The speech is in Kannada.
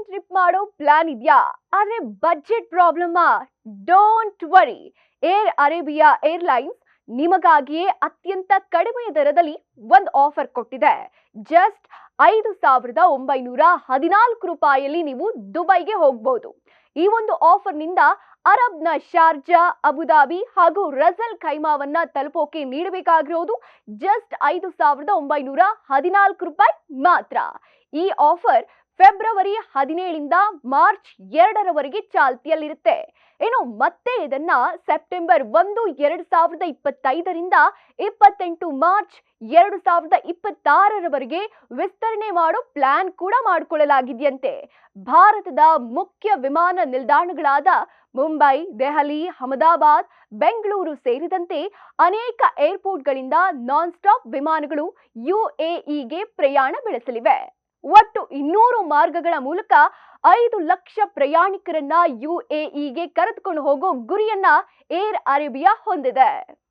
ಟ್ರಿಪ್ ಮಾಡೋ ಪ್ಲಾನ್ ಇದೆಯಾ? ಆದ್ರೆ budget problem? Don't worry. Air Arabia airlines ನಿಮಗಾಗಿಯೇ ಅತ್ಯಂತ ಕಡಿಮೆ ದರದಲ್ಲಿ ಒಂದು ಆಫರ್ ಕೊಟ್ಟಿದೆ. ಜಸ್ಟ್ 5,914 ರೂಪಾಯಿಯಲ್ಲಿ ನೀವು ದುಬೈಗೆ ಹೋಗಬಹುದು. ಈ ಒಂದು ಆಫರ್ನಿಂದ ಅರಬ್ನ ಶಾರ್ಜಾ, ಅಬುದಾಬಿ ಹಾಗೂ ರಜಲ್ ಖೈಮಾವನ್ನ ತಲುಪೋಕೆ ನೀಡಬೇಕಾಗಿರೋದು ಜಸ್ಟ್ 5,914 ರೂಪಾಯಿ ಮಾತ್ರ. ಈ ಆಫರ್ ಫೆಬ್ರವರಿ 17ರಿಂದ ಮಾರ್ಚ್ 2ರವರೆಗೆ ಚಾಲ್ತಿಯಲ್ಲಿರುತ್ತೆ. ಇನ್ನು ಮತ್ತೆ ಇದನ್ನ ಸೆಪ್ಟೆಂಬರ್ 1, 2025ರಿಂದ 28 ಮಾರ್ಚ್ 2026ರವರೆಗೆ ವಿಸ್ತರಣೆ ಮಾಡೋ ಪ್ಲಾನ್ ಕೂಡ ಮಾಡಿಕೊಳ್ಳಲಾಗಿದೆಯಂತೆ. ಭಾರತದ ಮುಖ್ಯ ವಿಮಾನ ನಿಲ್ದಾಣಗಳಾದ ಮುಂಬೈ, ದೆಹಲಿ, ಅಹಮದಾಬಾದ್, ಬೆಂಗಳೂರು ಸೇರಿದಂತೆ ಅನೇಕ ಏರ್ಪೋರ್ಟ್ಗಳಿಂದ ನಾನ್ ಸ್ಟಾಪ್ ವಿಮಾನಗಳು ಯುಎಇಗೆ ಪ್ರಯಾಣ ಬೆಳೆಸಲಿವೆ. ಒಟ್ಟು 200 ಮಾರ್ಗಗಳ ಮೂಲಕ 5 ಲಕ್ಷ ಪ್ರಯಾಣಿಕರನ್ನ ಯುಎಇಗೆ ಕರೆದುಕೊಂಡು ಹೋಗೋ ಗುರಿಯನ್ನ ಏರ್ ಅರೇಬಿಯಾ ಹೊಂದಿದೆ.